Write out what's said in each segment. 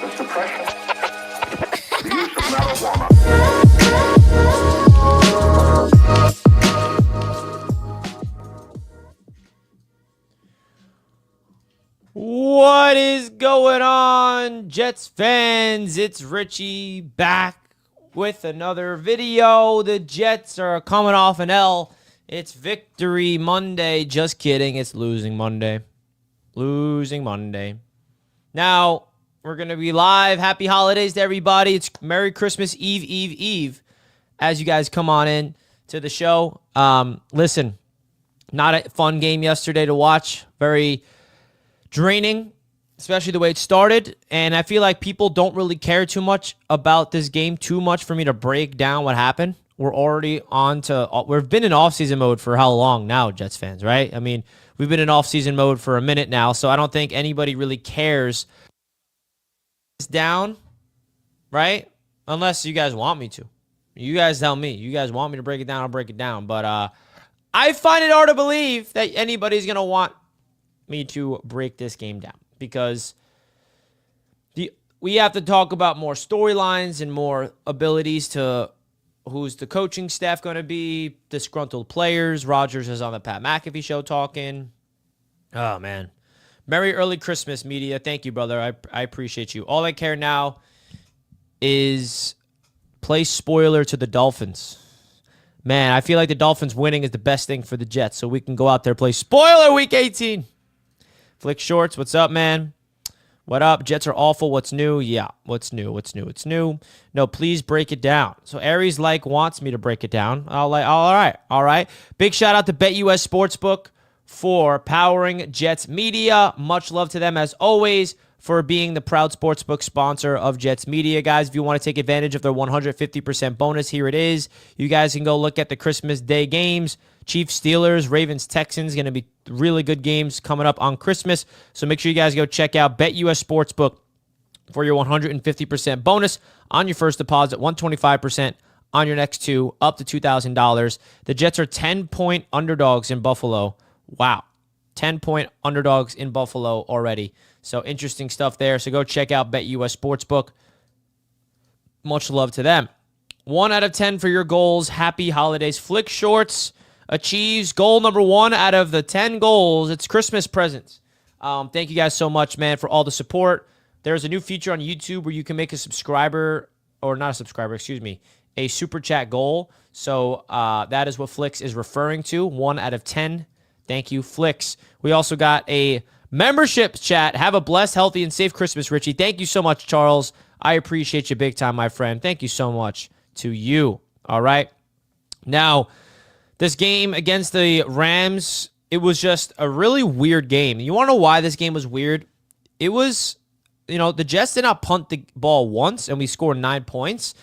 the suppression, the use of marijuana. What is going on, Jets fans? It's Richie back with another video. The Jets are coming off an L. It's Victory Monday. Just kidding. It's Losing Monday. Losing Monday. Now, we're going to be live. Happy holidays to everybody. It's Merry Christmas Eve as you guys come on in to the show. Listen, not a fun game yesterday to watch. Very draining, especially the way it started. And I feel like people don't really care too much about this game too much for me to break down what happened. We're already we've been in off-season mode for how long now, Jets fans, right? I mean, we've been in off-season mode for a minute now, so I don't think anybody really cares. It's down, right? Unless you guys want me to. You guys tell me. You guys want me to break it down, I'll break it down. But I find it hard to believe that anybody's going to want me to break this game down, because we have to talk about more storylines and more abilities to who's the coaching staff going to be, disgruntled players. Rodgers is on the Pat McAfee show talking. Oh, man. Merry early Christmas, media. Thank you, brother. I appreciate you. All I care now is play spoiler to the Dolphins. Man, I feel like the Dolphins winning is the best thing for the Jets, so we can go out there and play spoiler week 18. Flick Shorts, what's up, man? What up? Jets are awful. What's new? Yeah, what's new? What's new? What's new? No, please break it down. So Aries wants me to break it down. All right. Big shout out to BetUS Sportsbook for powering Jets Media. Much love to them as always for being the proud sportsbook sponsor of Jets Media, guys. If you want to take advantage of their 150% bonus, here it is. You guys can go look at the Christmas Day games. Chiefs, Steelers, Ravens, Texans, going to be really good games coming up on Christmas. So make sure you guys go check out BetUS Sportsbook for your 150% bonus on your first deposit, 125% on your next two, up to $2,000. The Jets are 10-point underdogs in Buffalo. Wow. 10-point underdogs in Buffalo already. So interesting stuff there. So go check out BetUS Sportsbook. Much love to them. 1 out of 10 for your goals. Happy holidays. Flick Shorts achieves goal number 1 out of the 10 goals. It's Christmas presents. Thank you guys so much, man, for all the support. There's a new feature on YouTube where you can make a a super chat goal. So that is what Flicks is referring to. 1 out of 10. Thank you, Flicks. We also got a membership chat. Have a blessed, healthy, and safe Christmas, Richie. Thank you so much, Charles. I appreciate you big time, my friend. Thank you so much to you. All right. Now, this game against the Rams, it was just a really weird game. You want to know why this game was weird? It was, the Jets did not punt the ball once, and we scored 9 points.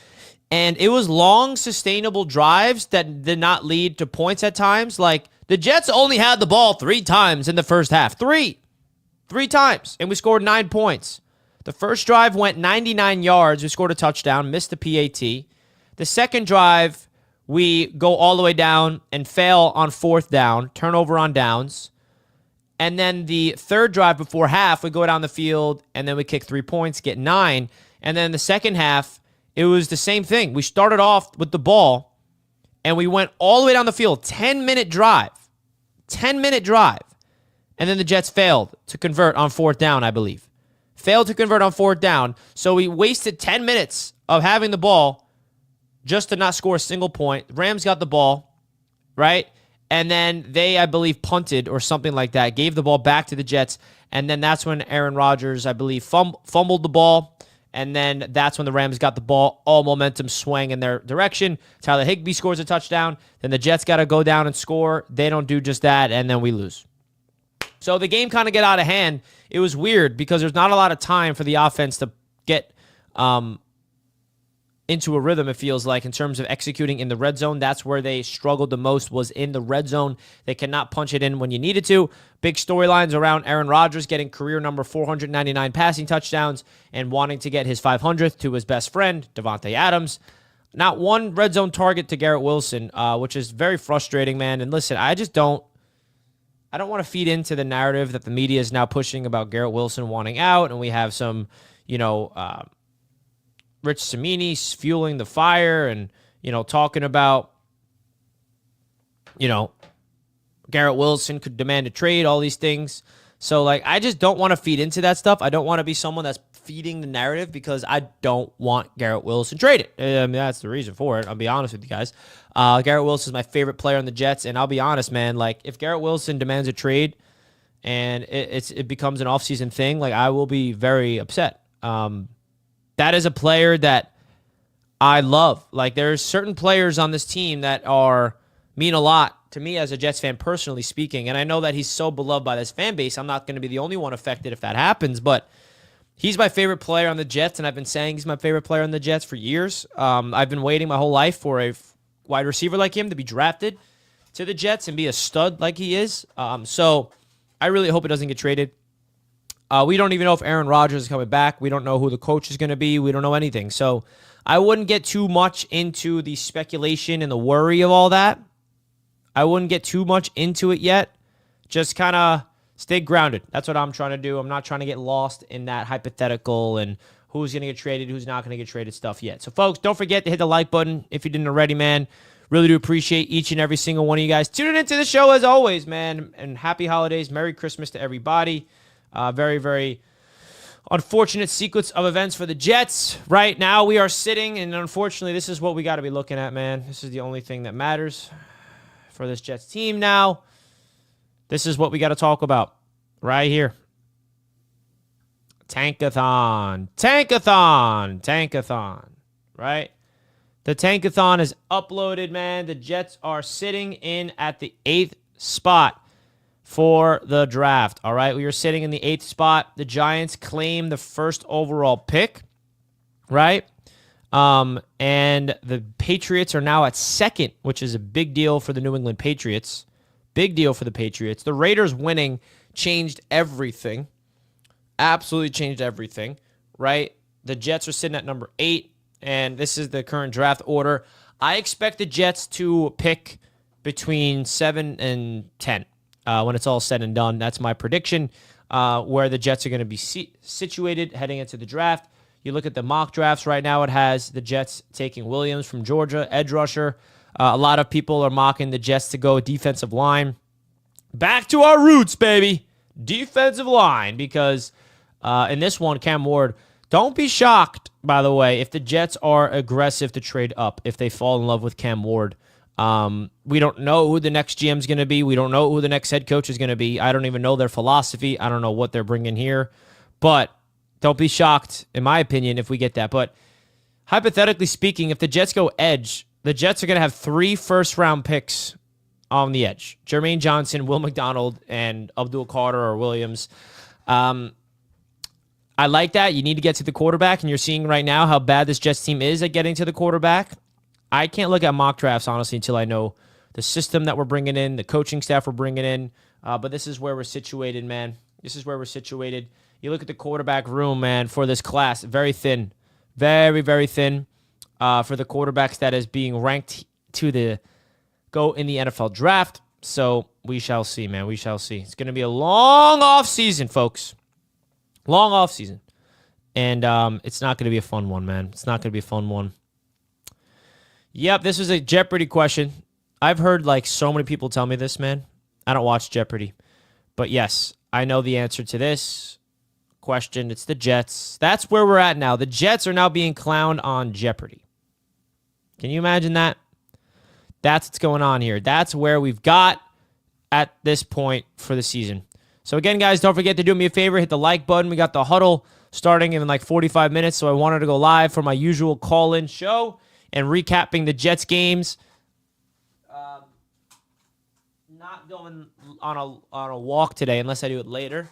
And it was long, sustainable drives that did not lead to points at times. Like, the Jets only had the ball 3 times in the first half. 3 times, and we scored 9 points. The first drive went 99 yards. We scored a touchdown, missed the PAT. The second drive, we go all the way down and fail on 4th down, turnover on downs. And then the third drive before half, we go down the field, and then we kick 3 points, get 9. And then the second half, it was the same thing. We started off with the ball, and we went all the way down the field, 10-minute drive. 10-minute drive. And then the Jets failed to convert on 4th down, I believe. Failed to convert on 4th down. So we wasted 10 minutes of having the ball just to not score a single point. Rams got the ball, right? And then they, I believe, punted or something like that, gave the ball back to the Jets. And then that's when Aaron Rodgers, I believe, fumbled the ball. And then that's when the Rams got the ball. All momentum swang in their direction. Tyler Higbee scores a touchdown. Then the Jets got to go down and score. They don't do just that, and then we lose. So the game kind of got out of hand. It was weird because there's not a lot of time for the offense to get into a rhythm, it feels like, in terms of executing in the red zone. That's where they struggled the most, was in the red zone. They cannot punch it in when you needed to. Big storylines around Aaron Rodgers getting career number 499 passing touchdowns and wanting to get his 500th to his best friend, Devontae Adams. Not one red zone target to Garrett Wilson, which is very frustrating, man. And listen, I don't want to feed into the narrative that the media is now pushing about Garrett Wilson wanting out, and we have some, Rich Cimini fueling the fire and, talking about, Garrett Wilson could demand a trade, all these things. So, I just don't want to feed into that stuff. I don't want to be someone that's feeding the narrative because I don't want Garrett Wilson traded. I mean, that's the reason for it. I'll be honest with you guys. Garrett Wilson is my favorite player on the Jets, and I'll be honest, man. If Garrett Wilson demands a trade and it becomes an offseason thing, I will be very upset. That is a player that I love. There's certain players on this team that mean a lot to me as a Jets fan, personally speaking. And I know that he's so beloved by this fan base. I'm not going to be the only one affected if that happens, but he's my favorite player on the Jets, and I've been saying he's my favorite player on the Jets for years. I've been waiting my whole life for a wide receiver like him to be drafted to the Jets and be a stud like he is. So I really hope it doesn't get traded. We don't even know if Aaron Rodgers is coming back. We don't know who the coach is going to be. We don't know anything. So I wouldn't get too much into the speculation and the worry of all that. I wouldn't get too much into it yet. Just kind of stay grounded. That's what I'm trying to do. I'm not trying to get lost in that hypothetical and who's going to get traded, who's not going to get traded stuff yet. So, folks, don't forget to hit the like button if you didn't already, man. Really do appreciate each and every single one of you guys tuning into the show as always, man. And happy holidays. Merry Christmas to everybody. Very, very unfortunate sequence of events for the Jets. Right now we are sitting, and unfortunately this is what we got to be looking at, man. This is the only thing that matters for this Jets team now. This is what we got to talk about right here. Tankathon. Right? The Tankathon is uploaded, man. The Jets are sitting in at the 8th spot for the draft. All right, we are sitting in the 8th spot. The Giants claim the first overall pick, right? And the Patriots are now at 2nd, which is a big deal for the New England Patriots. Big deal for the Patriots. The Raiders winning changed everything. Absolutely changed everything, right? The Jets are sitting at number 8, and this is the current draft order. I expect the Jets to pick between 7 and 10. When it's all said and done. That's my prediction, where the Jets are going to be situated heading into the draft. You look at the mock drafts right now, it has the Jets taking Williams from Georgia, edge rusher. A lot of people are mocking the Jets to go defensive line. Back to our roots, baby. Defensive line, because in this one, Cam Ward, don't be shocked, by the way, if the Jets are aggressive to trade up, if they fall in love with Cam Ward. We don't know who the next GM is going to be. We don't know who the next head coach is going to be. I don't even know their philosophy. I don't know what they're bringing here. But don't be shocked, in my opinion, if we get that. But hypothetically speaking, if the Jets go edge, the Jets are going to have 3 first-round picks on the edge. Jermaine Johnson, Will McDonald, and Abdul Carter or Williams. I like that. You need to get to the quarterback, and you're seeing right now how bad this Jets team is at getting to the quarterback. I can't look at mock drafts, honestly, until I know the system that we're bringing in, the coaching staff we're bringing in. But this is where we're situated, man. This is where we're situated. You look at the quarterback room, man, for this class. Very thin. Very, very thin for the quarterbacks that is being ranked to go in the NFL draft. So we shall see, man. We shall see. It's going to be a long offseason, folks. Long offseason. And it's not going to be a fun one, man. It's not going to be a fun one. Yep, this was a Jeopardy question. I've heard so many people tell me this, man. I don't watch Jeopardy. But yes, I know the answer to this question. It's the Jets. That's where we're at now. The Jets are now being clowned on Jeopardy. Can you imagine that? That's what's going on here. That's where we've got at this point for the season. So again, guys, don't forget to do me a favor. Hit the like button. We got the huddle starting in 45 minutes. So I wanted to go live for my usual call-in show and recapping the Jets games. Not going on a walk today unless I do it later.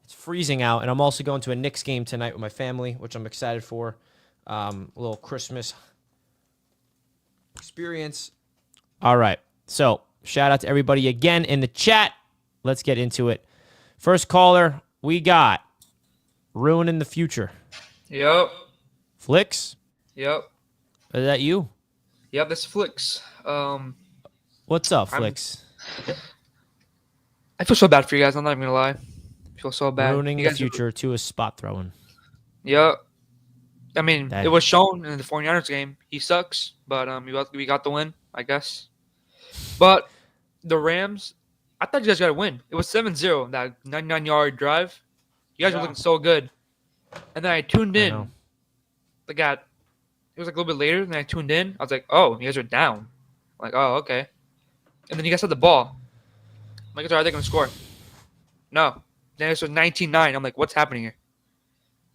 It's freezing out, and I'm also going to a Knicks game tonight with my family, which I'm excited for. A little Christmas experience. All right, so shout out to everybody again in the chat. Let's get into it. First caller, we got Ruining the Future. Yep. Flicks? Yep. Is that you? Yep, that's Flicks. What's up, Flicks? I feel so bad for you guys. I'm not even gonna lie. I feel so bad. Ruining the future to a spot throwing. Yep. I mean, That it was shown in the 49ers game. He sucks, but we got the win, I guess. But the Rams, I thought you guys got to win. It was 7-0, that 99-yard drive. You guys were looking so good. And then I tuned I know. in. It was like a little bit later, and I tuned in. I was like, oh, you guys are down. I'm like, oh, okay. And then you guys had the ball. I'm like, are they going to score? No. Then it was 19-9. I'm like, what's happening here?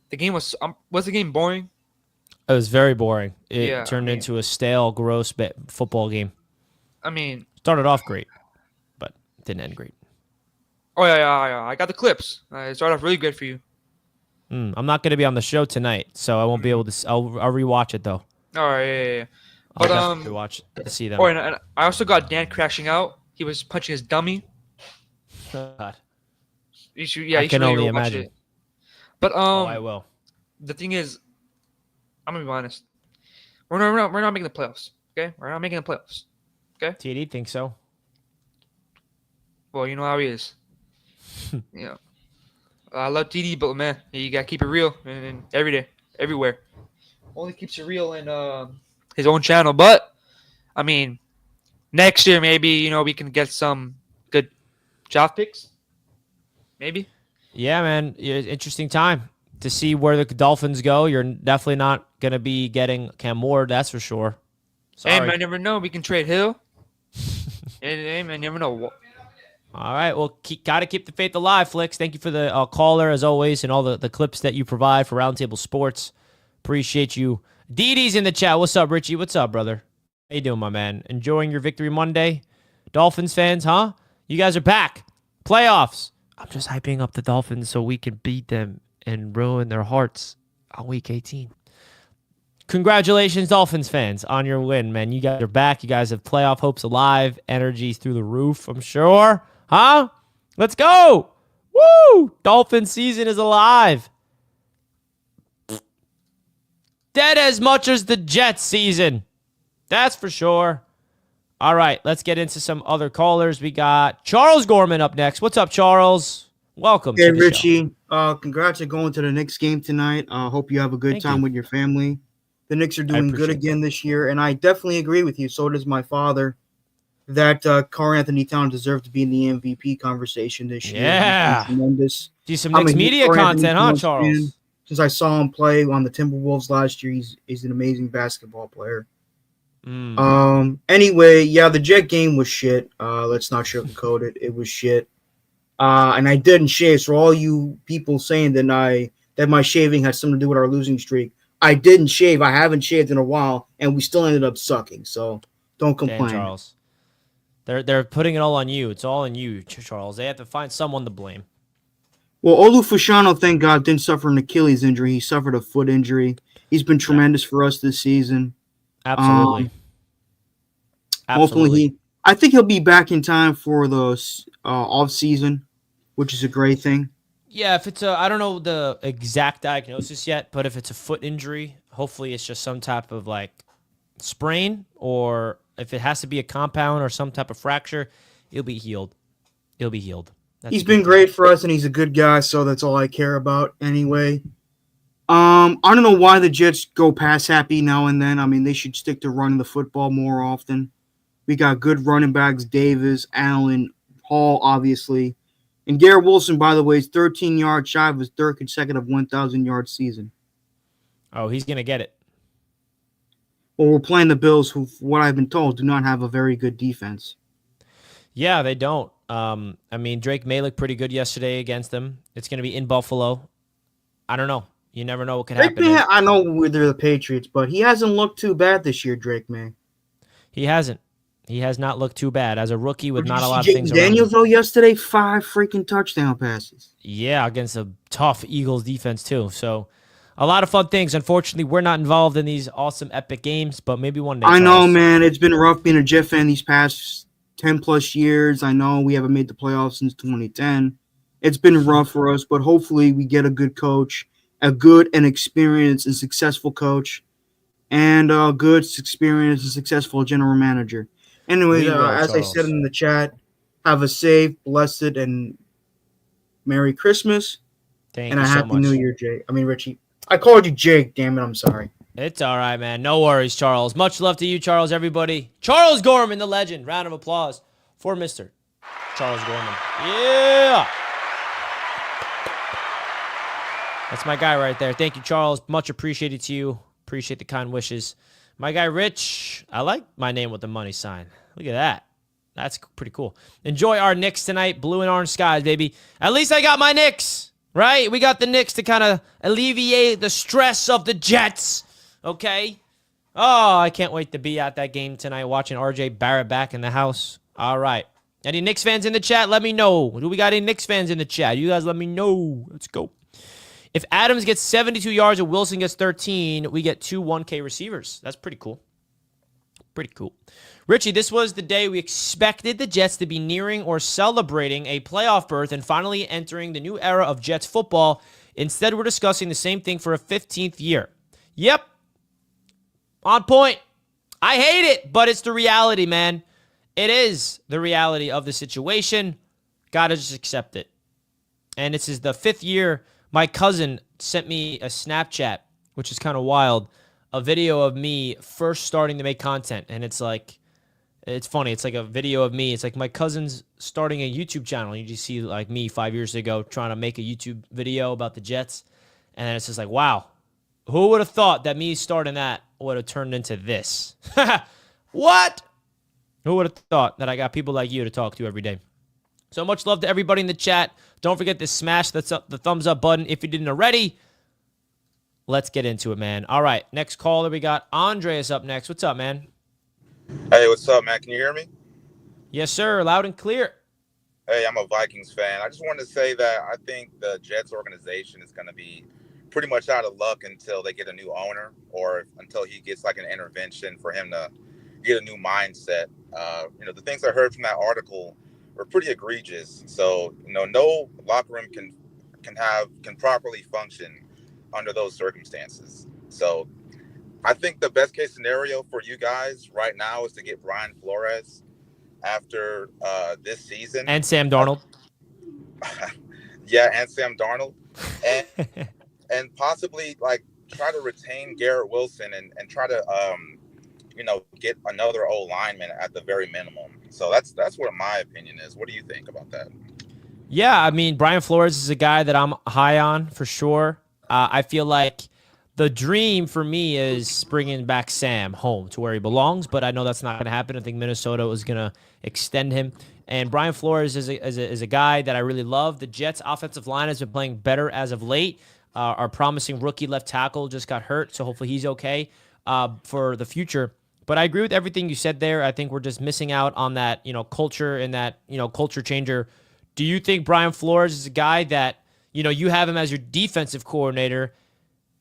The game was the game boring? It was very boring. It Yeah, turned into a stale, gross football game. I mean, Started off great, but didn't end great. oh yeah. I got the clips. It started off really good for you. I'm not going to be on the show tonight, so I won't be able to. I'll rewatch it though. All right, yeah. I'll But definitely watch it to see them. oh, and I also got Dan crashing out. He was punching his dummy. God. You can really only watch imagine. it. But I will. the thing is, I'm gonna be honest. We're not making the playoffs. Okay, we're not making the playoffs. TD thinks so. Well, you know how he is. Yeah, I love TD, but man, you gotta keep it real and every day, everywhere. Only keeps it real in his own channel. But I mean, next year maybe we can get some good draft picks. Maybe. Yeah, man. Interesting time to see where the Dolphins go. You're definitely not going to be getting Cam Ward, that's for sure. Sorry. Hey, man, I never know. We can trade Hill. Hey, man, you never know. All right. Well, got to keep the faith alive, Flicks. Thank you for the caller, as always, and all the clips that you provide for Roundtable Sports. Appreciate you. DDs in the chat. What's up, Richie? What's up, brother? How you doing, my man? Enjoying your victory Monday? Dolphins fans, huh? You guys are back. Playoffs. I'm just hyping up the Dolphins so we can beat them and ruin their hearts on Week 18. Congratulations, Dolphins fans, on your win, man. You guys are back. You guys have playoff hopes alive. Energy's through the roof, I'm sure. Huh? Let's go. Woo! Dolphin season is alive. Dead as much as the Jets season. That's for sure. All right, let's get into some other callers. We got Charles Gorman up next. What's up, Charles? Welcome Hey, to the Richie. show. Congrats on going to the Knicks game tonight. Hope you have a good Thank time you. with your family. The Knicks are doing good appreciate again this year, and I definitely agree with you. So does my father that Karl Anthony Towns deserved to be in the MVP conversation this year. Yeah. He's been tremendous. Do some I'm a Knicks huge media Karl Anthony content, huh, Towns Charles? fan. Since I saw him play on the Timberwolves last year, he's an amazing basketball player. Anyway, yeah, the Jet game was shit. Let's not sugarcoat it. It was shit. And I didn't shave. So all you people saying that my shaving has something to do with our losing streak, I didn't shave. I haven't shaved in a while, and we still ended up sucking. So don't complain. Damn, Charles. They're putting it all on you. It's all on you, Charles. They have to find someone to blame. Well, Olu Fashano, thank God, didn't suffer an Achilles injury. He suffered a foot injury. He's been tremendous for us this season. Absolutely. Hopefully, I think he'll be back in time for the off season, which is a great thing. Yeah, if it's I don't know the exact diagnosis yet, but if it's a foot injury, hopefully it's just some type of like sprain, or if it has to be a compound or some type of fracture, it'll be healed. He's been great for us, and he's a good guy, so that's all I care about anyway. I don't know why the Jets go pass happy now and then. I mean, they should stick to running the football more often. We got good running backs, Davis, Allen, Hall, obviously. And Garrett Wilson, by the way, is 13 yards shy of his third consecutive 1,000-yard season. Oh, he's going to get it. Well, we're playing the Bills, who, from what I've been told, do not have a very good defense. Yeah, they don't. I mean, Drake May looked pretty good yesterday against them. It's going to be in Buffalo. I don't know. You never know what could happen. I know they're the Patriots, but he hasn't looked too bad this year, Drake May. He hasn't. He has not looked too bad as a rookie with not a lot of Jaden things Daniels, around him. though, yesterday, 5 freaking touchdown passes. Yeah, against a tough Eagles defense, too. So, a lot of fun things. Unfortunately, we're not involved in these awesome, epic games, but maybe one day. I know, man. It's been rough being a Jet fan these past 10-plus years. I know we haven't made the playoffs since 2010. It's been rough for us, but hopefully we get a good coach, a good and experienced and successful coach, and a good, experienced and successful general manager. Anyway, as I said in the chat, have a safe, blessed, and Merry Christmas. Thank and you a so Happy much. New Year, Richie. I called you Jake. Damn it, I'm sorry. It's all right, man. No worries, Charles. Much love to you, Charles, everybody. Charles Gorman, the legend. Round of applause for Mr. Charles Gorman. Yeah. That's my guy right there. Thank you, Charles. Much appreciated to you. Appreciate the kind wishes. My guy, Rich. I like my name with the money sign. Look at that. That's pretty cool. Enjoy our Knicks tonight. Blue and orange skies, baby. At least I got my Knicks, right? We got the Knicks to kind of alleviate the stress of the Jets, okay? Oh, I can't wait to be at that game tonight watching RJ Barrett back in the house. All right. Any Knicks fans in the chat? Let me know. Do we got any Knicks fans in the chat? You guys let me know. Let's go. If Adams gets 72 yards and Wilson gets 13, we get two 1K receivers. That's pretty cool. Pretty cool. Richie, this was the day we expected the Jets to be nearing or celebrating a playoff berth and finally entering the new era of Jets football. Instead, we're discussing the same thing for a 15th year. Yep. On point. I hate it, but it's the reality, man. It is the reality of the situation. Gotta just accept it. And this is the 5th year. My cousin sent me a Snapchat, which is kind of wild, a video of me first starting to make content. And it's like, it's funny. It's like a video of me. It's like my cousin's starting a YouTube channel. You just see like me 5 years ago trying to make a YouTube video about the Jets. And then it's just like, wow, who would have thought that me starting that would have turned into this? What? Who would have thought that I got people like you to talk to every day? So much love to everybody in the chat. Don't forget to smash the thumbs up button if you didn't already. Let's get into it, man. All right, next caller, we got Andreas up next. What's up, man? Hey, what's up, man? Can you hear me? Yes, sir. Loud and clear. Hey, I'm a Vikings fan. I just wanted to say that I think the Jets organization is going to be pretty much out of luck until they get a new owner or until he gets like an intervention for him to get a new mindset. The things I heard from that article were pretty egregious. So, no locker room can properly function under those circumstances. So I think the best case scenario for you guys right now is to get Brian Flores after this season. And Sam Darnold. Yeah, and Sam Darnold. And possibly like try to retain Garrett Wilson and try to get another O lineman at the very minimum. So that's what my opinion is. What do you think about that? Yeah, I mean, Brian Flores is a guy that I'm high on for sure. I feel like the dream for me is bringing back Sam home to where he belongs, but I know that's not going to happen. I think Minnesota is going to extend him. And Brian Flores is a guy that I really love. The Jets' offensive line has been playing better as of late. Our promising rookie left tackle just got hurt, so hopefully he's okay for the future. But I agree with everything you said there. I think we're just missing out on that, culture and that, culture changer. Do you think Brian Flores is a guy that, you have him as your defensive coordinator,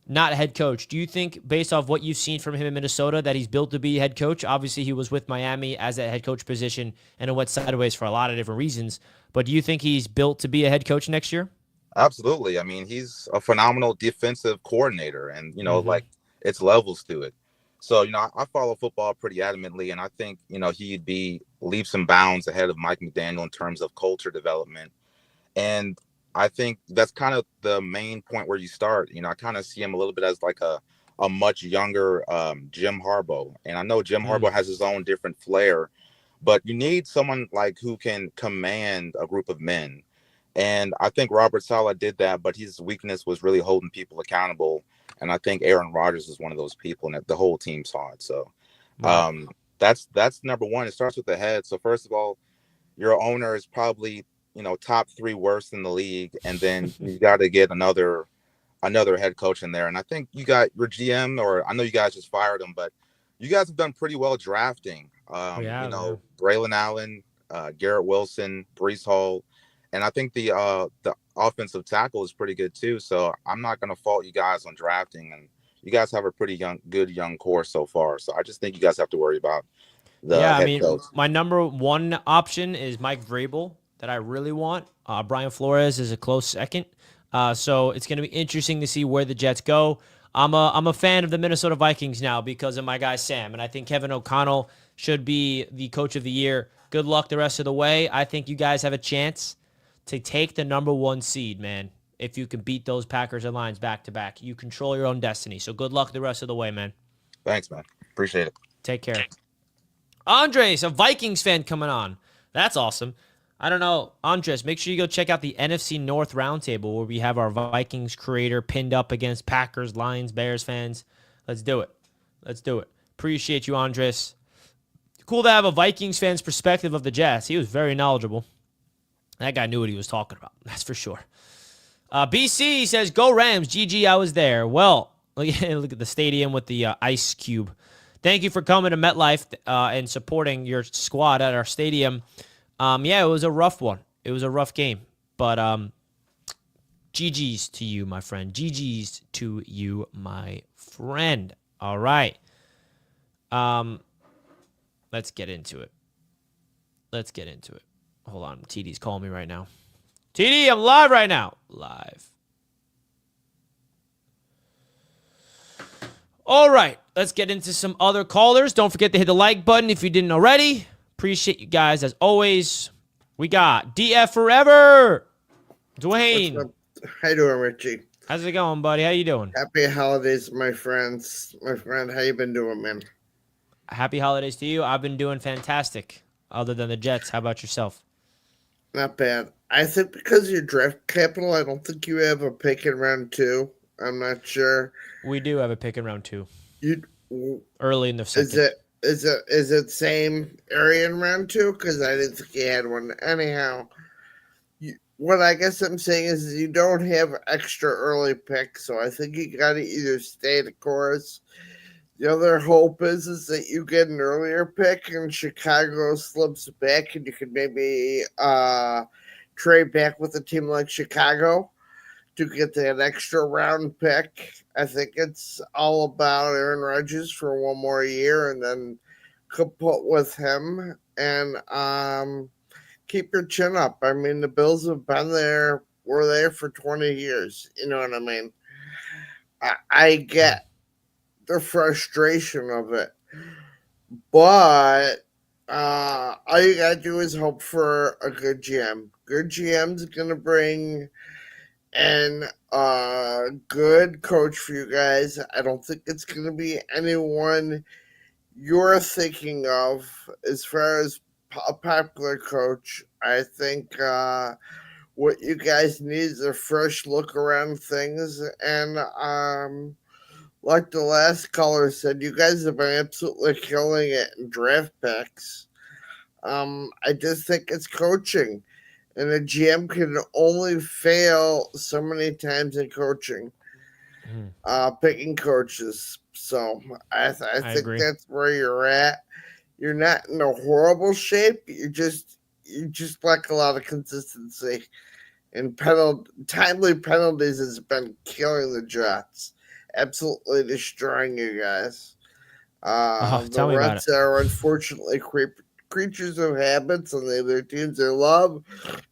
not a head coach? Do you think, based off what you've seen from him in Minnesota, that he's built to be a head coach? Obviously, he was with Miami as a head coach position, and it went sideways for a lot of different reasons. But do you think he's built to be a head coach next year? Absolutely. I mean, he's a phenomenal defensive coordinator, and, like it's levels to it. So, I follow football pretty adamantly, and I think, he'd be leaps and bounds ahead of Mike McDaniel in terms of culture development. And I think that's kind of the main point where you start. I kind of see him a little bit as like a much younger Jim Harbaugh. And I know Jim Harbaugh has his own different flair, but you need someone like who can command a group of men. And I think Robert Saleh did that, but his weakness was really holding people accountable. And I think Aaron Rodgers is one of those people, and the whole team saw it. So that's number one. It starts with the head. So first of all, your owner is probably top 3 worst in the league, and then you got to get another head coach in there. And I think you got your GM, or I know you guys just fired him, but you guys have done pretty well drafting. Braylon Allen, Garrett Wilson, Breece Hall, and I think the offensive tackle is pretty good too. So I'm not going to fault you guys on drafting, and you guys have a pretty good young core so far. So I just think you guys have to worry about the head coach. My number one option is Mike Vrabel that I really want. Brian Flores is a close second. So it's going to be interesting to see where the Jets go. I'm a fan of the Minnesota Vikings now because of my guy Sam, and I think Kevin O'Connell should be the coach of the year. Good luck the rest of the way. I think you guys have a chance to take the number 1 seed, man. if you can beat those Packers and Lions back to back. You control your own destiny. So good luck the rest of the way, man. Thanks, man. Appreciate it. Take care. Andres, a Vikings fan coming on. That's awesome. I don't know. Andres, make sure you go check out the NFC North Roundtable where we have our Vikings creator pinned up against Packers, Lions, Bears fans. Let's do it. Let's do it. Appreciate you, Andres. Cool to have a Vikings fan's perspective of the Jets. He was very knowledgeable. That guy knew what he was talking about. That's for sure. BC says, go Rams. GG, I was there. Well, look at the stadium with the ice cube. Thank you for coming to MetLife and supporting your squad at our stadium. Yeah, it was a rough one. It was a rough game. But GG's to you, my friend. GG's to you, my friend. All right. Let's get into it. Let's get into it. Hold on. TD's calling me right now. TD, I'm live right now. Live. All right. Let's get into some other callers. Don't forget to hit the like button if you didn't already. Appreciate you guys as always. We got DF Forever. Dwayne. How you doing, Richie? How's it going, buddy? How you doing? Happy holidays, my friends. My friend, how you been doing, man? Happy holidays to you. I've been doing fantastic. Other than the Jets, how about yourself? Not bad. I think because of your draft capital, I don't think you have a pick in round 2. I'm not sure. We do have a pick in round 2. You Early in the second. is it same area in round 2? Because I didn't think you had one. Anyhow, what I guess I'm saying is you don't have extra early picks, so I think you got to either stay the course. The other hope is that you get an earlier pick and Chicago slips back and you could maybe trade back with a team like Chicago to get that extra round pick. I think it's all about Aaron Rodgers for one more year and then kaput with him and keep your chin up. I mean, the Bills have been there, were there for 20 years. You know what I mean? I get the frustration of it, but all you gotta do is hope for a good GM. Good GM's gonna bring in a good coach for you guys. I don't think it's gonna be anyone you're thinking of as far as a popular coach. I think what you guys need is a fresh look around things and like the last caller said, you guys have been absolutely killing it in draft picks. I just think it's coaching. And a GM can only fail so many times in coaching, picking coaches. So I think agree. that's where you're at. You're not in a horrible shape. You just lack a lot of consistency. And timely penalties has been killing the Jets. Absolutely destroying you guys. Tell me about Reds are unfortunately creatures of habits, and they have their teams they love,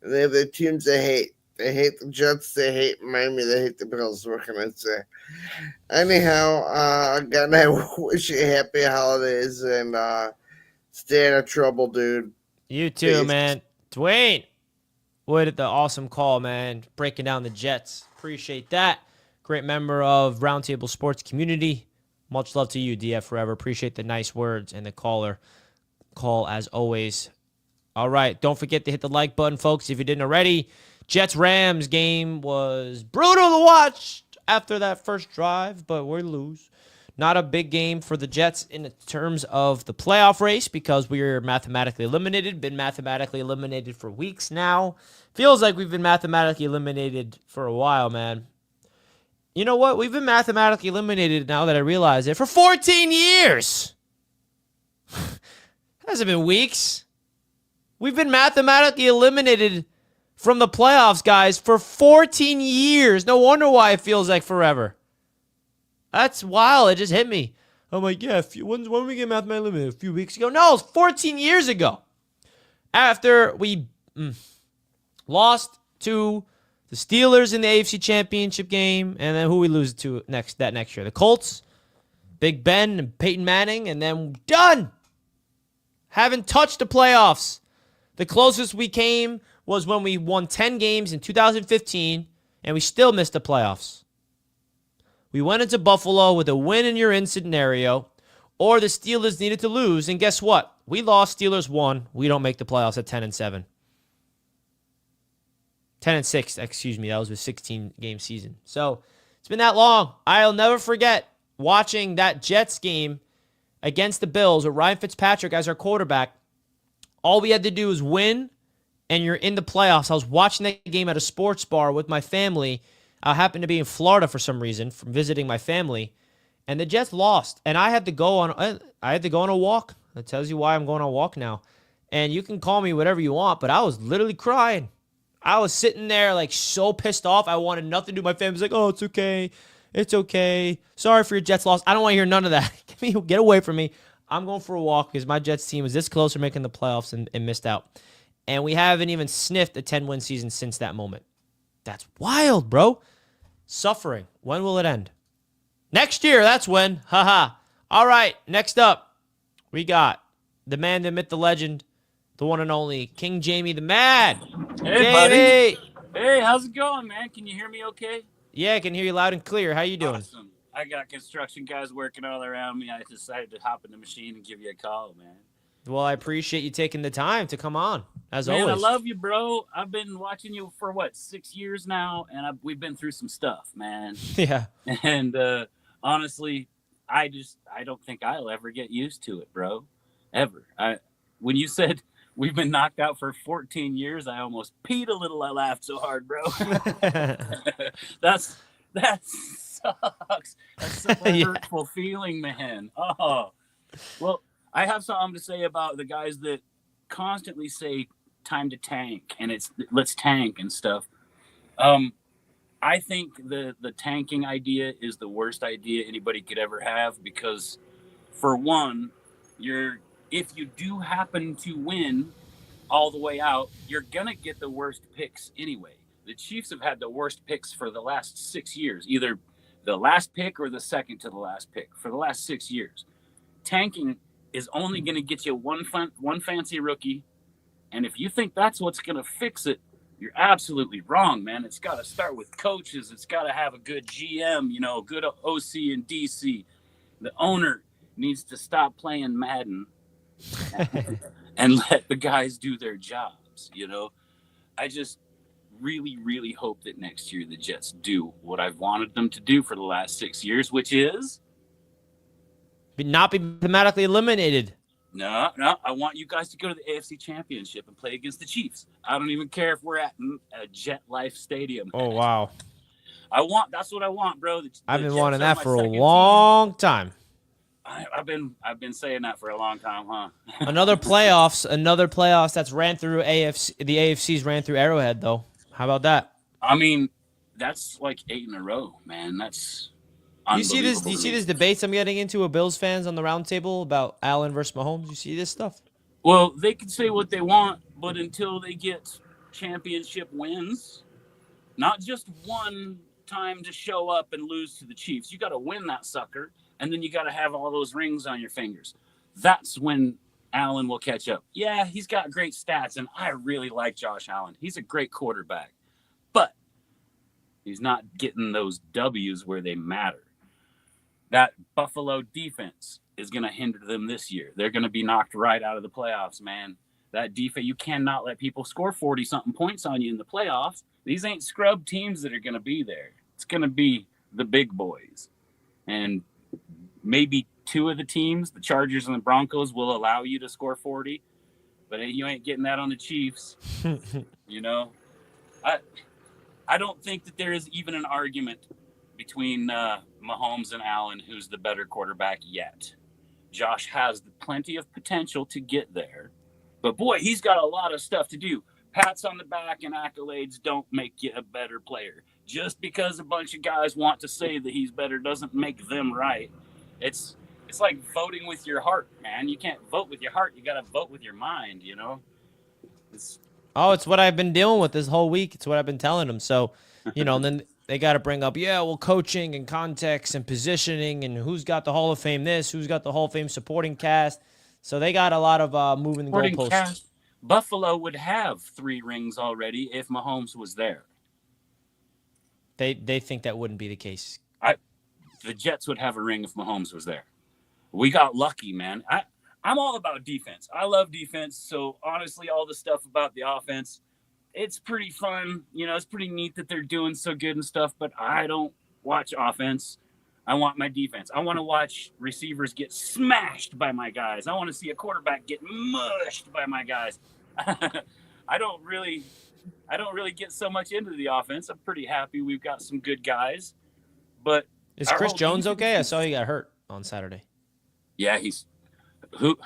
and they have their teams they hate. They hate the Jets, they hate Miami, they hate the Bills. What can I say? Anyhow, again, I wish you happy holidays and stay out of trouble, dude. You too, Peace. man. Dwayne, what the awesome call, man. Breaking down the Jets. Appreciate that. Great member of Roundtable Sports community. Much love to you, DF Forever. Appreciate the nice words and the call as always. All right, don't forget to hit the like button, folks, if you didn't already. Jets-Rams game was brutal to watch after that first drive, but we lose. Not a big game for the Jets in terms of the playoff race because we are mathematically eliminated. Been mathematically eliminated for weeks now. Feels like we've been mathematically eliminated for a while, man. You know what? We've been mathematically eliminated now that I realize it for 14 years. Hasn't been weeks. We've been mathematically eliminated from the playoffs, guys, for 14 years. No wonder why it feels like forever. That's wild. It just hit me. I'm like, yeah, when did we get mathematically eliminated? A few weeks ago? No, it was 14 years ago. After we lost to the Steelers in the AFC Championship game, and then who we lose to next year? The Colts, Big Ben and Peyton Manning, and then done. Haven't touched the playoffs. The closest we came was when we won 10 games in 2015 and we still missed the playoffs. We went into Buffalo with a win and you're in scenario, or the Steelers needed to lose, and guess what? We lost, Steelers won. We don't make the playoffs at 10-7. 10-6, excuse me. That was a 16-game season. So it's been that long. I'll never forget watching that Jets game against the Bills with Ryan Fitzpatrick as our quarterback. All we had to do was win, and you're in the playoffs. I was watching that game at a sports bar with my family. I happened to be in Florida for some reason, from visiting my family, and the Jets lost. And I had to go on a walk. That tells you why I'm going on a walk now. And you can call me whatever you want, but I was literally crying. I was sitting there like so pissed off. I wanted nothing to do. My family's like, oh, it's okay. It's okay. Sorry for your Jets loss. I don't want to hear none of that. Get away from me. I'm going for a walk because my Jets team was this close to making the playoffs and missed out. And we haven't even sniffed a 10-win season since that moment. That's wild, bro. Suffering. When will it end? Next year, that's when. Haha. All right, next up, we got the man, the myth, the legend, the one and only King Jamie the Mad. Hey, buddy. Hey, how's it going, man? Can you hear me okay? Yeah, I can hear you loud and clear. How you doing? Awesome. I got construction guys working all around me. I decided to hop in the machine and give you a call, man. Well, I appreciate you taking the time to come on, as Man, always. I love you, bro. I've been watching you for, 6 years now, and we've been through some stuff, man. Yeah. And honestly, I don't think I'll ever get used to it, bro. Ever. When you said we've been knocked out for 14 years, I almost peed a little. I laughed so hard, bro. That sucks. That's such a hurtful feeling, man. Oh, well, I have something to say about the guys that constantly say time to tank and it's let's tank and stuff. I think the tanking idea is the worst idea anybody could ever have because, for one, if you do happen to win all the way out, you're gonna get the worst picks anyway. The Chiefs have had the worst picks for the last 6 years, either the last pick or the second to the last pick for the last 6 years. Tanking is only going to get you one fancy rookie, and if you think that's what's going to fix it, you're absolutely wrong, man. It's got to start with coaches. It's got to have a good GM, good OC and DC. The owner needs to stop playing Madden and let the guys do their jobs, I just really, really hope that next year the Jets do what I've wanted them to do for the last 6 years, which is not be mathematically eliminated. No, I want you guys to go to the AFC Championship and play against the Chiefs. I don't even care if we're at a Jet Life Stadium. Oh, wow. That's what I want, bro. I've been wanting that for a long time. I've been saying that for a long time, huh? Another playoffs that's ran through AFC. The AFC's ran through Arrowhead, though. How about that? I mean, that's like 8 in a row, man. That's you see this debates I'm getting into with Bills fans on the round table about Allen versus Mahomes? You see this stuff? Well, they can say what they want, but until they get championship wins, not just one time to show up and lose to the Chiefs. You got to win that sucker, and then you got to have all those rings on your fingers. That's when Allen will catch up. Yeah, he's got great stats, and I really like Josh Allen. He's a great quarterback, but he's not getting those W's where they matter. That Buffalo defense is going to hinder them this year. They're going to be knocked right out of the playoffs, man. That defense, you cannot let people score 40-something points on you in the playoffs. These ain't scrub teams that are going to be there. It's going to be the big boys. And maybe 2 of the teams, the Chargers and the Broncos, will allow you to score 40. But you ain't getting that on the Chiefs. I don't think that there is even an argument between Mahomes and Allen who's the better quarterback yet. Josh has plenty of potential to get there. But, boy, he's got a lot of stuff to do. Pats on the back and accolades don't make you a better player. Just because a bunch of guys want to say that he's better doesn't make them right. It's like voting with your heart, man. You can't vote with your heart. You got to vote with your mind, It's what I've been dealing with this whole week. It's what I've been telling them. So, then they got to bring up, coaching and context and positioning and who's got the Hall of Fame this, who's got the Hall of Fame supporting cast. So they got a lot of moving the goalposts. Buffalo would have 3 rings already if Mahomes was there. They think that wouldn't be the case. The Jets would have a ring if Mahomes was there. We got lucky, man. I'm all about defense. I love defense. So honestly, all the stuff about the offense, it's pretty fun. You know, it's pretty neat that they're doing so good and stuff, but I don't watch offense. I want my defense. I want to watch receivers get smashed by my guys. I want to see a quarterback get mushed by my guys. I don't really get so much into the offense. I'm pretty happy we've got some good guys. But is Chris Jones okay? I saw he got hurt on Saturday. Yeah, he's who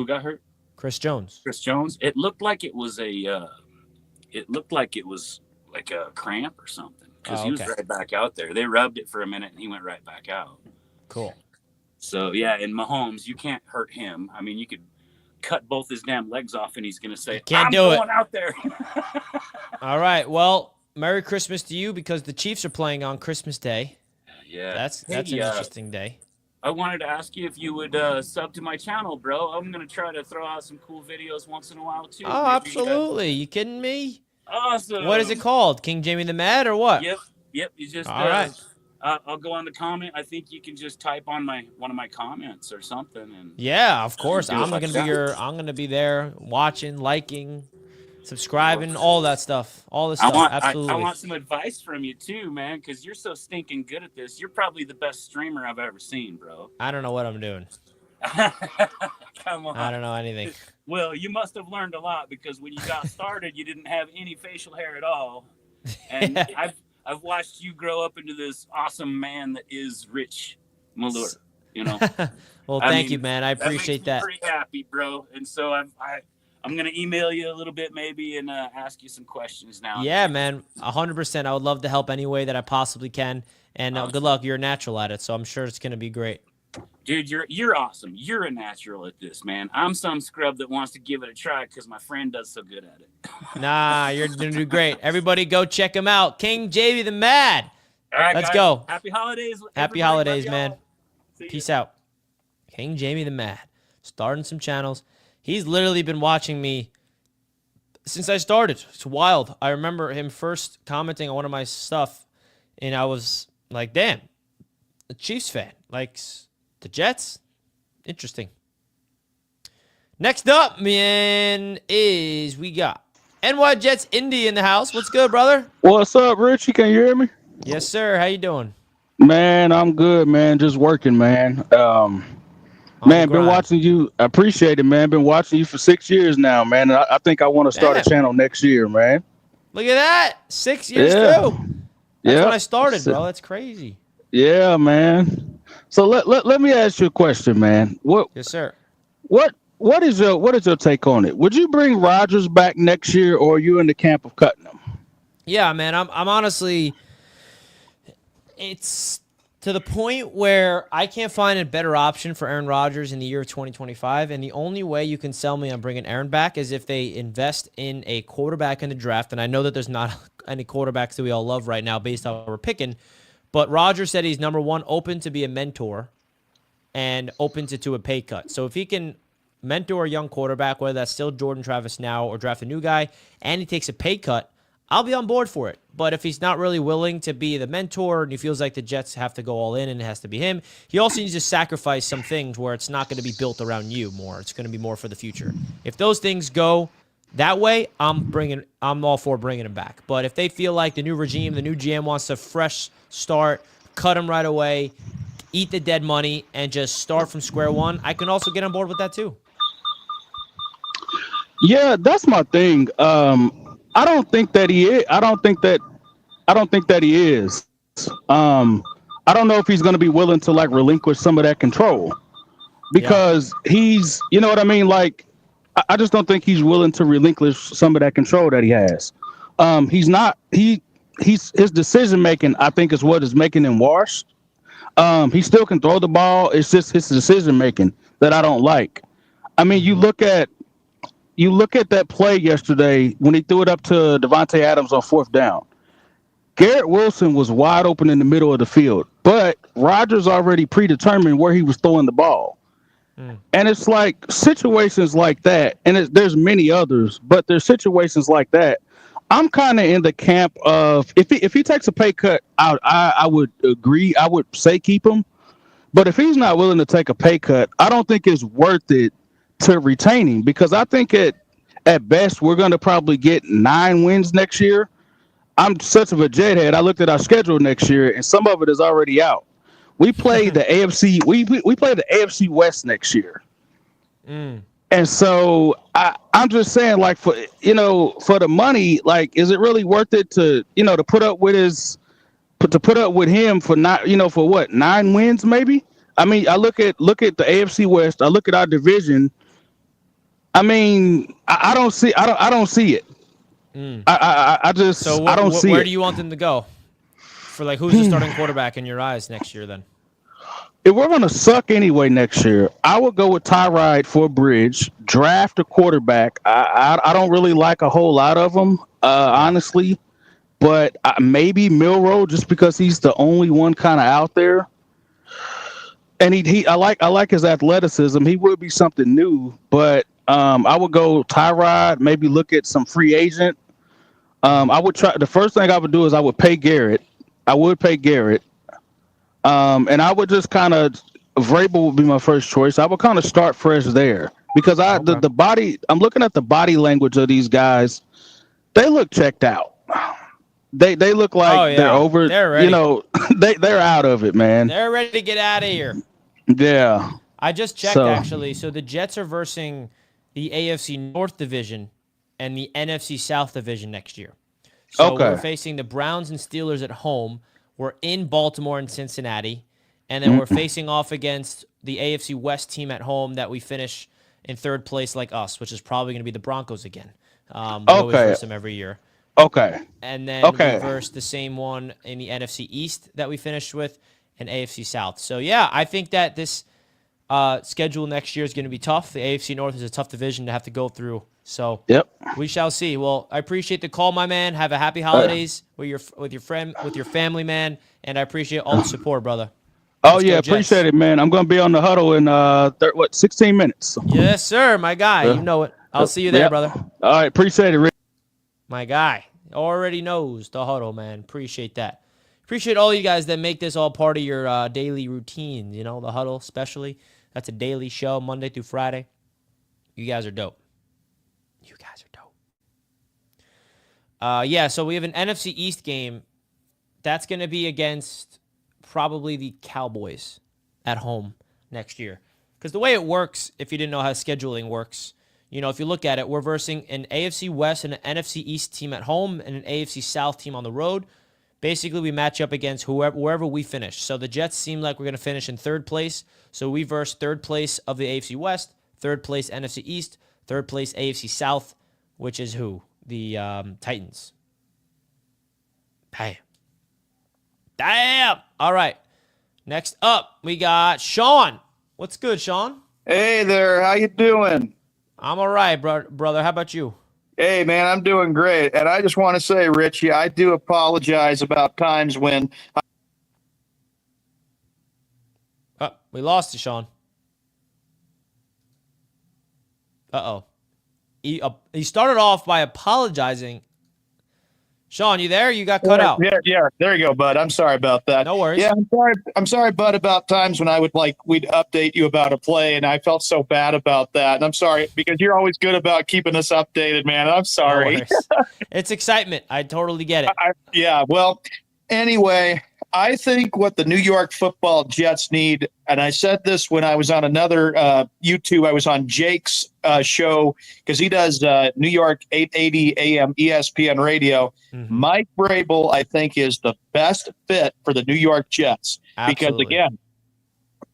got hurt? Chris Jones. Chris Jones. It looked like it was like a cramp or something, because he was right back out there. They rubbed it for a minute and he went right back out. Cool. So yeah, and Mahomes, you can't hurt him. I mean, you could cut both his damn legs off and he's gonna say, "I'm going out there." All right. Well, Merry Christmas to you, because the Chiefs are playing on Christmas Day. Yeah, that's an interesting day. I wanted to ask you if you would sub to my channel, bro. I'm gonna try to throw out some cool videos once in a while too. Oh, maybe, absolutely. You kidding me? Awesome. What is it called? King Jamie the Mad or what? Yep. You just all right. I'll go on the comment. I think you can just type on one of my comments or something. And yeah, of course. I'm gonna be there watching, liking, subscribing, all that stuff. All this stuff. Absolutely. I want some advice from you too, man, because you're so stinking good at this. You're probably the best streamer I've ever seen, bro. I don't know what I'm doing. Come on. I don't know anything. Well, you must have learned a lot, because when you got started, you didn't have any facial hair at all. And I've watched you grow up into this awesome man that is Rich Malure, you know. Well, thank you, man. I appreciate that. Makes me pretty happy, bro. And so I'm gonna email you a little bit maybe and ask you some questions now. Yeah, man, 100%. I would love to help any way that I possibly can. And good luck. You're a natural at it, so I'm sure it's gonna be great. Dude, you're awesome. You're a natural at this, man. I'm some scrub that wants to give it a try because my friend does so good at it. Nah, you're gonna do great. Everybody go check him out. King JV the Mad. All right, let's guys. go. Happy holidays. Happy holidays, man. Peace out. King Jamie the Mad. Starting some channels. He's literally been watching me since I started. It's wild. I remember him first commenting on one of my stuff, and I was like, damn, a Chiefs fan. Likes the Jets? Interesting. Next up, man, is we got NY Jets Indy in the house. What's good, brother? What's up, Richie? Can you hear me? Yes, sir. How you doing? Man, I'm good, man. Just working, man. Man, been watching you. I appreciate it, man. Been watching you for 6 years now, man. And I think I want to start a channel next year, man. Look at that. 6 years, too. That's when I started, bro. That's crazy. Yeah, man. So let me ask you a question, man. Yes, sir. What is your take on it? Would you bring Rodgers back next year, or are you in the camp of cutting him? Yeah, man. I'm honestly, it's to the point where I can't find a better option for Aaron Rodgers in the year of 2025, and the only way you can sell me on bringing Aaron back is if they invest in a quarterback in the draft, and I know that there's not any quarterbacks that we all love right now based on what we're picking, but Rodgers said he's, number one, open to be a mentor and open to a pay cut. So if he can mentor a young quarterback, whether that's still Jordan Travis now or draft a new guy, and he takes a pay cut, I'll be on board for it. But if he's not really willing to be the mentor and he feels like the Jets have to go all in and it has to be him, he also needs to sacrifice some things where it's not going to be built around you more. It's going to be more for the future. If those things go that way, I'm all for bringing him back. But if they feel like the new regime, the new GM wants a fresh start, cut him right away, eat the dead money, and just start from square one, I can also get on board with that too. Yeah, that's my thing. I don't think that he is. I don't think that he is. I don't know if he's going to be willing to like relinquish some of that control, because he's, you know what I mean? Like, I just don't think he's willing to relinquish some of that control that he has. He's not. His decision making, I think, is what is making him washed. He still can throw the ball. It's just his decision making that I don't like. I mean, you look at that play yesterday when he threw it up to Devontae Adams on 4th down. Garrett Wilson was wide open in the middle of the field, but Rodgers already predetermined where he was throwing the ball. And it's like situations like that, and there's many others, but there's situations like that. I'm kind of in the camp of if he takes a pay cut, I would agree. I would say keep him. But if he's not willing to take a pay cut, I don't think it's worth it to retain him because I think at best we're going to probably get 9 wins next year. I'm such of a jet head. I looked at our schedule next year, and some of it is already out. We play the AFC. We play the AFC West next year. And so I'm just saying, like, for the money, like, is it really worth it to put up with him for not for what 9 wins maybe? I mean, I look at the AFC West. I look at our division. I mean, I don't see it. I just So I don't see where it. do you want them to go? For like, who's the starting quarterback in your eyes next year then? If we're gonna suck anyway next year, I would go with Tyrod for a bridge. Draft a quarterback. I don't really like a whole lot of them, honestly, but maybe Milroe just because he's the only one kind of out there. And I like his athleticism. He would be something new, but I would go Tyrod. Maybe look at some free agent. I would try. The first thing I would do is I would pay Garrett. And I would just kind of Vrabel would be my first choice. I would kind of start fresh there because the body. I'm looking at the body language of these guys. They look checked out. They look like they're over. They're ready. They're out of it, man. They're ready to get out of here. Yeah. I just checked actually. So the Jets are versing the AFC North Division and the NFC South Division next year. So we're facing the Browns and Steelers at home. We're in Baltimore and Cincinnati. And then we're facing off against the AFC West team at home that we finish in third place like us, which is probably going to be the Broncos again. We always verse them every year. Okay. And then we verse the same one in the NFC East that we finished with and AFC South. So, yeah, I think that this schedule next year is going to be tough. The AFC North is a tough division to have to go through. So, we shall see. Well, I appreciate the call, my man. Have a happy holidays with your family, man. And I appreciate all the support, brother. Let's go, appreciate it, man. I'm going to be on the huddle in 16 minutes. Yes, sir, my guy. You know it. I'll see you there, brother. All right, appreciate it, Rick. My guy already knows the huddle, man. Appreciate that. Appreciate all you guys that make this all part of your daily routine. The huddle especially. That's a daily show, Monday through Friday. You guys are dope. So we have an NFC East game. That's going to be against probably the Cowboys at home next year. Because the way it works, if you didn't know how scheduling works, if you look at it, we're versing an AFC West and an NFC East team at home and an AFC South team on the road. Basically, we match up against wherever we finish. So the Jets seem like we're going to finish in third place. So we verse third place of the AFC West, third place NFC East, third place AFC South, which is who? The Titans. Damn. All right. Next up, we got Sean. What's good, Sean? Hey there. How you doing? I'm all right, brother. How about you? Hey, man, I'm doing great. And I just want to say, Richie, I do apologize about times when we lost you, Sean. Uh-oh. He started off by apologizing. Sean, you there? You got cut out. Yeah. There you go, bud. I'm sorry about that. No worries. Yeah, I'm sorry, bud, about times when we'd update you about a play, and I felt so bad about that. And I'm sorry because you're always good about keeping us updated, man. I'm sorry. No worries. It's excitement. I totally get it. Well, anyway, I think what the New York Football Jets need, and I said this when I was on another YouTube, I was on Jake's show because he does New York 880 AM ESPN radio. Mm-hmm. Mike Vrabel, I think, is the best fit for the New York Jets. Absolutely. Because, again,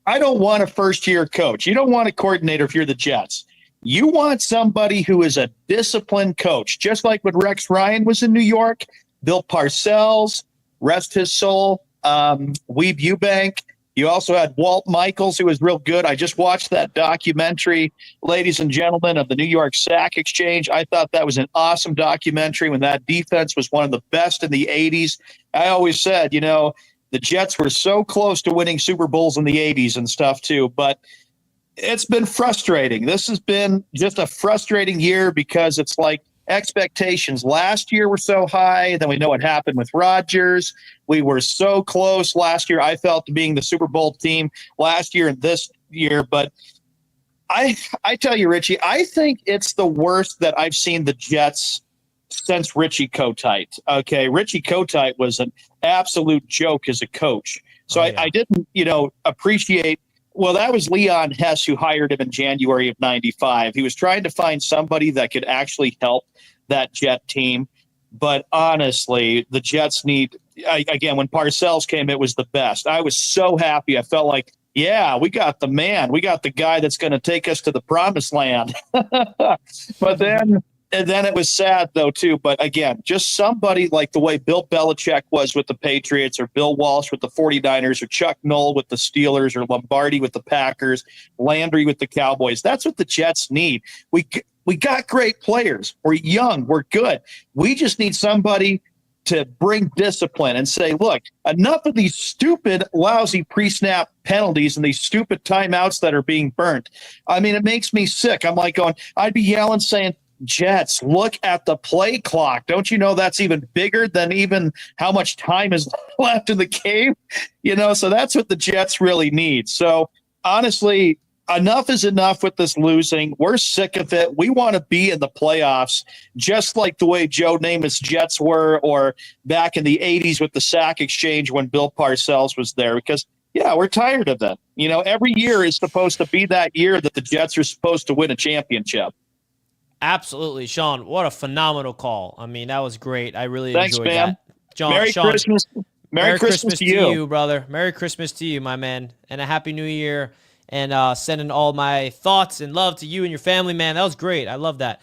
I don't want a first-year coach. You don't want a coordinator if you're the Jets. You want somebody who is a disciplined coach, just like when Rex Ryan was in New York, Bill Parcells, rest his soul, Weeb Eubank. You also had Walt Michaels, who was real good. I just watched that documentary, ladies and gentlemen, of the New York Sack Exchange. I thought that was an awesome documentary when that defense was one of the best in the 80s. I always said, the Jets were so close to winning Super Bowls in the 80s and stuff too, but it's been frustrating. This has been just a frustrating year because it's like expectations last year were so high. Then we know what happened with Rodgers. We were so close last year, I felt, to being the Super Bowl team last year and this year. But I tell you, Richie, I think it's the worst that I've seen the Jets since Richie Kotite. Okay, Richie Kotite was an absolute joke as a coach. So I didn't, appreciate. Well, that was Leon Hess who hired him in January of '95. He was trying to find somebody that could actually help that Jet team. But honestly, the Jets need, again, when Parcells came, it was the best. I was so happy. I felt like, yeah, we got the man. We got the guy that's going to take us to the promised land. But then it was sad, though, too. But again, just somebody like the way Bill Belichick was with the Patriots, or Bill Walsh with the 49ers, or Chuck Noll with the Steelers, or Lombardi with the Packers, Landry with the Cowboys. That's what the Jets need. We got great players. We're young. We're good. We just need somebody to bring discipline and say, look, enough of these stupid, lousy pre-snap penalties and these stupid timeouts that are being burnt. I mean, it makes me sick. I'm like I'd be yelling saying, Jets, look at the play clock. Don't you know that's even bigger than even how much time is left in the game? So that's what the Jets really need. So honestly, enough is enough with this losing. We're sick of it. We want to be in the playoffs, just like the way Joe Namath's Jets were, or back in the 80s with the sack exchange when Bill Parcells was there, because we're tired of that. Every year is supposed to be that year that the Jets are supposed to win a championship. Absolutely, Sean. What a phenomenal call. I mean, that was great. I really enjoyed man. that. Merry Sean, Christmas. Merry Christmas to you, brother. Merry Christmas to you, my man. And a Happy New Year. And sending all my thoughts and love to you and your family, man. That was great. I love that.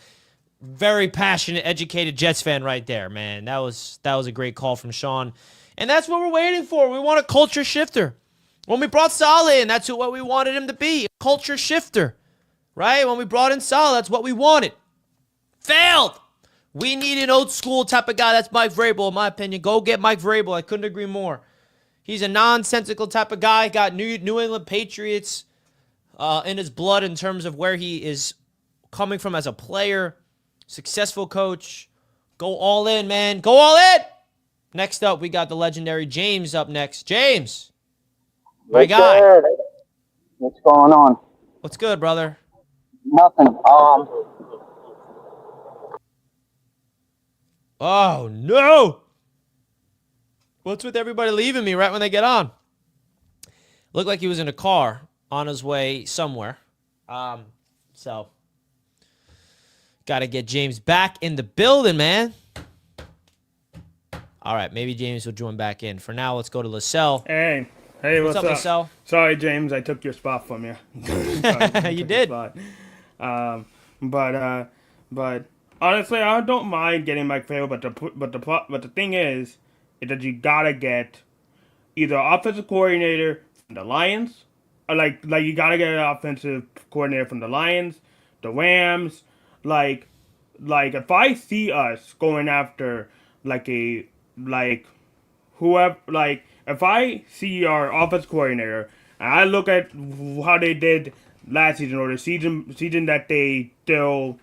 Very passionate, educated Jets fan right there, man. That was a great call from Sean. And that's what we're waiting for. We want a culture shifter. When we brought Saleh in, that's what we wanted him to be, a culture shifter, right? When we brought in Saleh, that's what we wanted. Failed. We need an old school type of guy. That's Mike Vrabel, in my opinion. Go get Mike Vrabel. I couldn't agree more. He's a nonsensical type of guy. Got New England Patriots in his blood in terms of where he is coming from as a player. Successful coach. Go all in, man. Go all in. Next up, we got the legendary James up next. James. My guy. Good. What's going on? What's good, brother? Nothing. Oh, no. What's with everybody leaving me right when they get on? Looked like he was in a car on his way somewhere. So, got to get James back in the building, man. All right, maybe James will join back in. For now, let's go to LaSalle. Hey, what's up, LaSalle? Sorry, James, I took your spot from you. You did. But honestly, I don't mind getting Mike Vrabel, but the thing is that you gotta get either offensive coordinator from the Lions, or like you gotta get an offensive coordinator from the Lions, the Rams, like if I see us going after if I see our offensive coordinator and I look at how they did last season, or the season that they still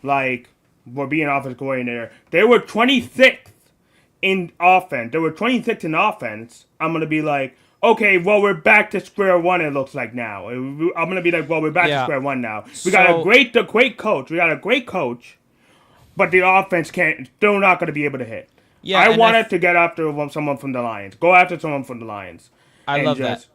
were being offensive coordinator, they were 26th in offense. They were 26th in offense. I'm gonna be like, okay, well, we're back to square one. It looks like now. I'm gonna be like, well, we're back to square one now. We got a great coach. We got a great coach, but the offense still not gonna be able to hit. Yeah, I wanted to get after someone from the Lions. Go after someone from the Lions. I love that.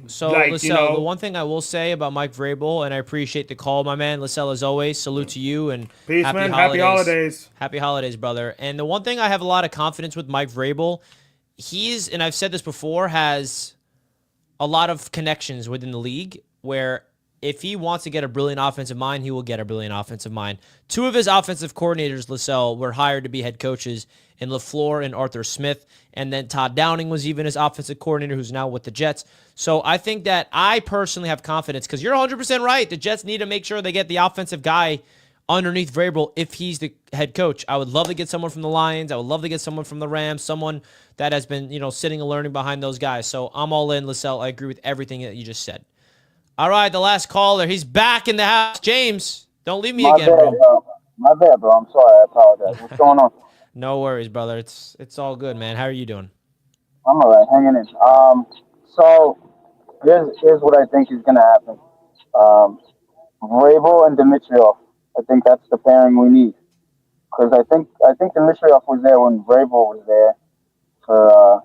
So, LaSalle, the one thing I will say about Mike Vrabel, and I appreciate the call, my man, LaSalle, as always, salute to you, and peace, happy man. holidays. Happy holidays. Happy holidays, brother. And the one thing I have a lot of confidence with Mike Vrabel, he's, and I've said this before, has a lot of connections within the league where if he wants to get a brilliant offensive mind, he will get a brilliant offensive mind. Two of his offensive coordinators, LaSalle, were hired to be head coaches in LaFleur and Arthur Smith. And then Todd Downing was even his offensive coordinator, who's now with the Jets. So I think that I personally have confidence, because you're 100% right. The Jets need to make sure they get the offensive guy underneath Vrabel if he's the head coach. I would love to get someone from the Lions. I would love to get someone from the Rams, someone that has been, sitting and learning behind those guys. So I'm all in, LaSalle. I agree with everything that you just said. All right, the last caller. He's back in the house. James, don't leave me again, bro. My bad, bro. I'm sorry. I apologize. What's going on? No worries, brother. It's all good, man. How are you doing? I'm all right, hanging in. So here's what I think is gonna happen. Um, Vrabel and Dimitrov. I think that's the pairing we need because I think Dimitrov was there when Vrabel was there for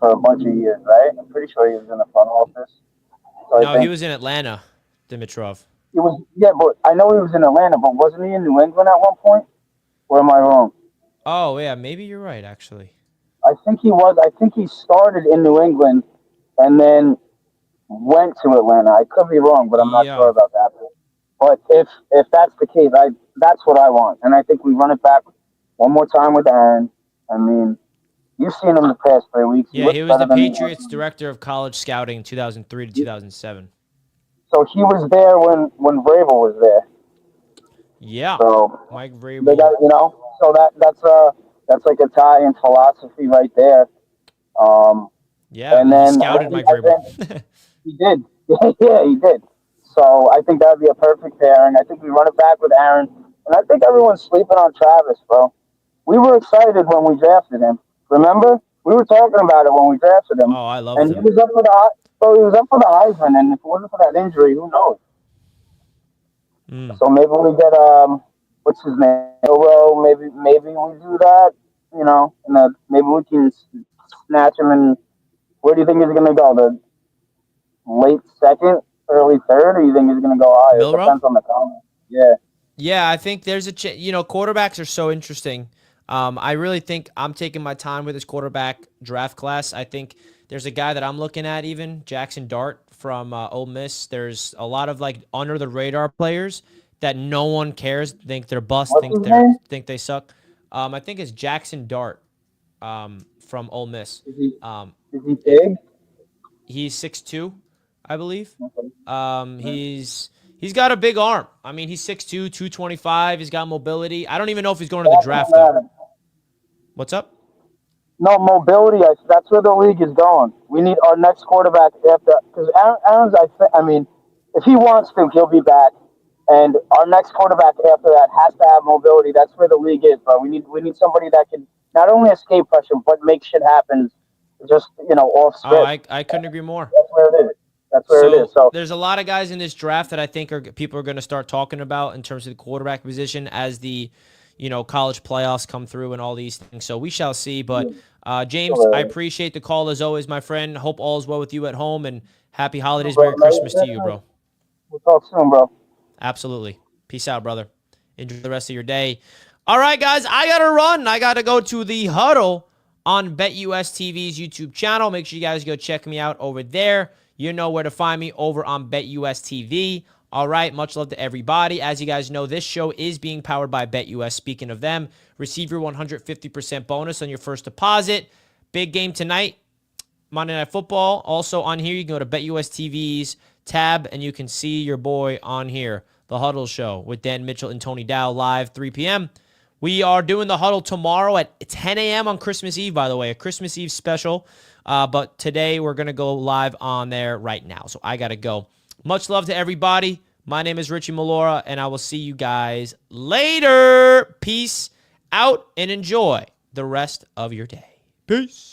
a bunch of years, right? I'm pretty sure he was in the front office. So I No, he think was in Atlanta, Dimitrov. he was. Yeah, but I know he was in Atlanta, but wasn't he in New England at one point? Or am I wrong? Oh, yeah, maybe you're right, actually. I think he was. I think he started in New England and then went to Atlanta. I could be wrong, but I'm not sure Yeah. about that. But if that's the case, that's what I want, and I think we run it back one more time with Aaron. I mean, you've seen him the past 3 weeks. Yeah, he was the Patriots director of college scouting 2003 to 2007. So he was there when Vrabel was there. Yeah. So Mike they Vrabel. got, so that's like Italian philosophy right there. Yeah, and well, he then scouted Mike Vrabel. he did. Yeah, he did. So I think that would be a perfect pairing. I think we run it back with Aaron, and I think everyone's sleeping on Travis, bro. We were excited when we drafted him. Remember, we were talking about it when we drafted him, Oh, I loved and he him. was up for he was up for the Heisman, and if it wasn't for that injury, who knows? So maybe we get what's his name? Well, maybe we do that. And maybe we can snatch him. And where do you think he's gonna go? The late second, early third, or you think he's gonna go higher? It Milrow? depends on the comment. Yeah. Yeah, I think there's quarterbacks are so interesting. I really think I'm taking my time with this quarterback draft class. I think there's a guy that I'm looking at, even Jackson Dart from Ole Miss. There's a lot of like under the radar players that no one cares, think they're bust, What's his name? think they suck. I think it's Jackson Dart from Ole Miss. Is he big? He's 6'2", I believe. Okay. He's got a big arm. I mean, he's 6'2", 225. He's got mobility. I don't even know if he's going to the draft, though. What's up? No, mobility. That's where the league is going. We need our next quarterback after, because Aaron's. I mean, if he wants to, he'll be back. And our next quarterback after that has to have mobility. That's where the league is, bro. We need somebody that can not only escape pressure but make shit happen. Just off script. Oh, I couldn't agree more. That's where it is. That's where it is. So there's a lot of guys in this draft that I think people are going to start talking about in terms of the quarterback position as the college playoffs come through and all these things. So we shall see. But James, I appreciate the call as always, my friend. Hope all is well with you at home, and happy holidays, Merry Christmas to you, bro. We'll talk soon, bro. Absolutely. Peace out, brother. Enjoy the rest of your day. All right, guys, I got to run. I got to go to the huddle on BetUS TV's YouTube channel. Make sure you guys go check me out over there. You know where to find me over on BetUS TV. All right, much love to everybody. As you guys know, this show is being powered by BetUS. Speaking of them, receive your 150% bonus on your first deposit. Big game tonight, Monday Night Football. Also on here, you can go to BetUS TV's tab, and you can see your boy on here, The Huddle Show with Dan Mitchell and Tony Dow live 3 p.m. We are doing the huddle tomorrow at 10 a.m. on Christmas Eve, by the way, a Christmas Eve special. But today we're going to go live on there right now. So I got to go. Much love to everybody. My name is Richie Malora, and I will see you guys later. Peace out and enjoy the rest of your day. Peace.